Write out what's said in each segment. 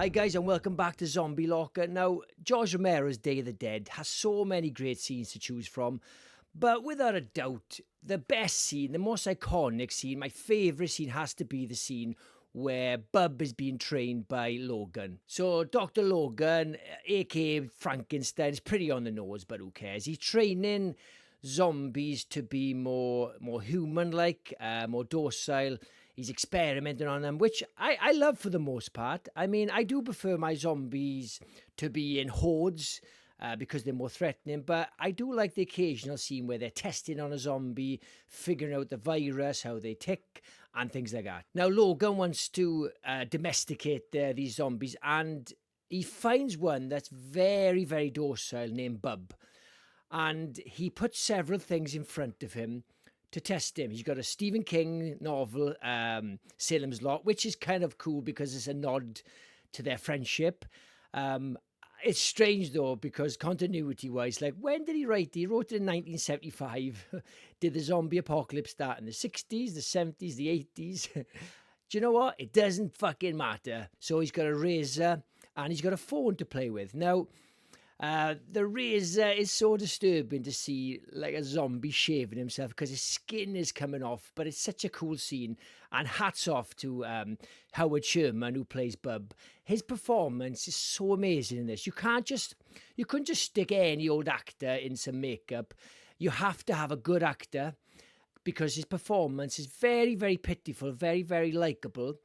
Hi guys and welcome back to Zombie Locker. Now, George Romero's Day of the Dead has so many great scenes to choose from, but without a doubt, the best scene, the most iconic scene, my favourite scene has to be the scene where Bub is being trained by Logan. So Dr. Logan, aka Frankenstein, is pretty on the nose, but who cares? He's training zombies to be more human-like, more docile. He's experimenting on them, which I love for the most part. I mean, I do prefer my zombies to be in hordes because they're more threatening, but I do like the occasional scene where they're testing on a zombie, figuring out the virus, how they tick, and things like that. Now, Logan wants to domesticate these zombies, and he finds one that's very, very docile named Bub. And he puts several things in front of him to test him. He's got a Stephen King novel, Salem's Lot, which is kind of cool because it's a nod to their friendship. It's strange though, because continuity-wise, like when did he write it? He wrote it in 1975. Did the zombie apocalypse start in the 60s, the 70s, the 80s? Do you know what? It doesn't fucking matter. So he's got a razor and he's got a phone to play with. Now, the razor is so disturbing to see, like a zombie shaving himself because his skin is coming off, but it's such a cool scene. And hats off to Howard Sherman, who plays Bub. His performance is so amazing in this. You couldn't just stick any old actor in some makeup. You have to have a good actor because his performance is very, very pitiful, very, very likable.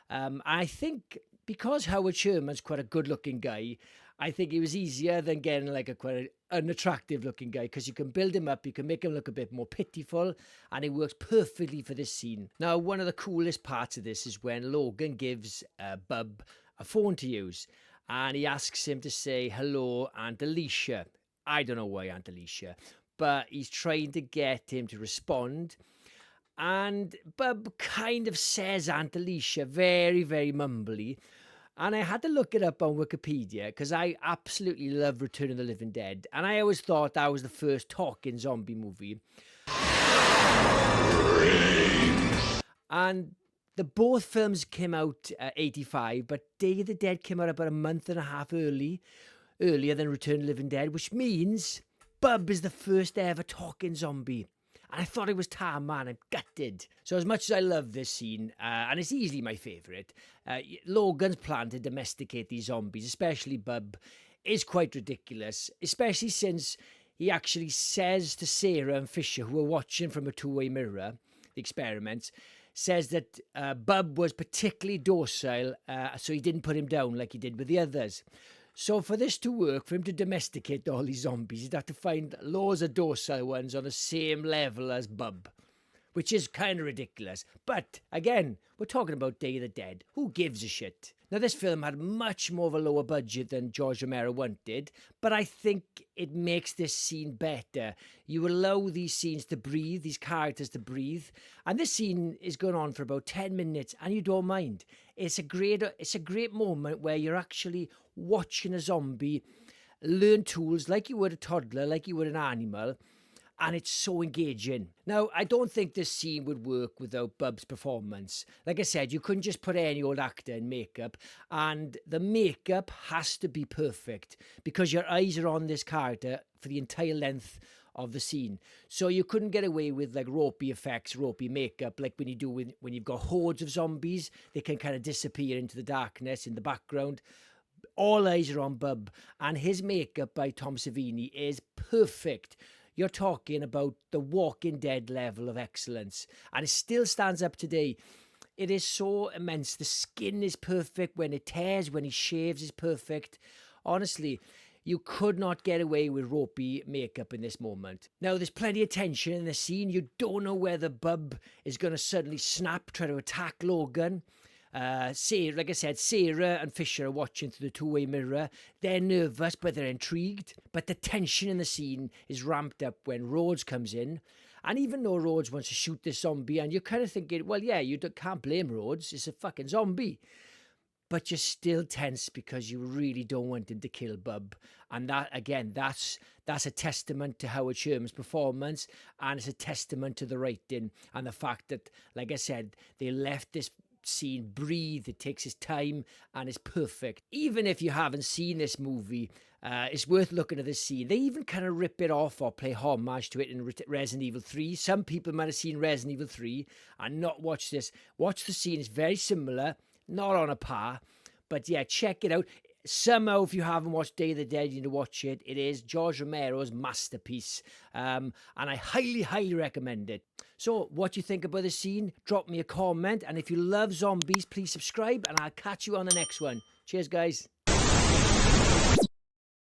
I think because Howard Sherman's quite a good-looking guy, I think it was easier than getting like quite an attractive-looking guy because you can build him up, you can make him look a bit more pitiful, and it works perfectly for this scene. Now, one of the coolest parts of this is when Logan gives Bub a phone to use, and he asks him to say, "Hello, Aunt Alicia." I don't know why Aunt Alicia, but he's trying to get him to respond. And Bub kind of says Aunt Alicia very, very mumbly. And I had to look it up on Wikipedia because I absolutely love Return of the Living Dead. And I always thought that was the first talking zombie movie. And both films came out 85, but Day of the Dead came out about a month and a half earlier than Return of the Living Dead, which means Bub is the first ever talking zombie. And I thought it was time, man. I'm gutted. So as much as I love this scene, and it's easily my favourite, Logan's plan to domesticate these zombies, especially Bub, is quite ridiculous, especially since he actually says to Sarah and Fisher, who are watching from a two-way mirror, the experiments, says that Bub was particularly docile, so he didn't put him down like he did with the others. So for this to work, for him to domesticate all these zombies, he'd have to find loads of docile ones on the same level as Bub, which is kind of ridiculous. But again, we're talking about Day of the Dead. Who gives a shit? Now, this film had much more of a lower budget than George Romero wanted, but I think it makes this scene better. You allow these scenes to breathe, these characters to breathe, and this scene is going on for about 10 minutes, and you don't mind. It's a great moment where you're actually watching a zombie learn tools like you would a toddler, like you would an animal, and it's so engaging. Now, I don't think this scene would work without Bub's performance. Like I said, you couldn't just put any old actor in makeup, and the makeup has to be perfect because your eyes are on this character for the entire length of the scene. So you couldn't get away with like ropey effects, ropey makeup, like when you've got hordes of zombies, they can kind of disappear into the darkness in the background. All eyes are on Bub, and his makeup by Tom Savini is perfect. You're talking about the Walking Dead level of excellence, and it still stands up today. It is so immense. The skin is perfect. When it tears, when he shaves, is perfect. Honestly, you could not get away with ropey makeup in this moment. Now, there's plenty of tension in the scene. You don't know whether Bub is going to suddenly snap, try to attack Logan. Like I said, Sarah and Fisher are watching through the two-way mirror. They're nervous, but they're intrigued. But the tension in the scene is ramped up when Rhodes comes in. And even though Rhodes wants to shoot this zombie, and you're kind of thinking, well, yeah, can't blame Rhodes. It's a fucking zombie. But you're still tense because you really don't want him to kill Bub. And that, again, that's a testament to Howard Sherman's performance, and it's a testament to the writing and the fact that, like I said, they left this scene breathe, it takes its time, and it's perfect. Even if you haven't seen this movie, it's worth looking at this scene. They even kind of rip it off or play homage to it in Resident Evil 3. Some people might have seen Resident Evil 3 and not watched this. Watch the scene, it's very similar, not on a par, but yeah, check it out. Somehow, if you haven't watched Day of the Dead, you need to watch it. It is George Romero's masterpiece, and I highly, highly recommend it. So, what do you think about the scene? Drop me a comment, and if you love zombies, please subscribe, and I'll catch you on the next one. Cheers, guys.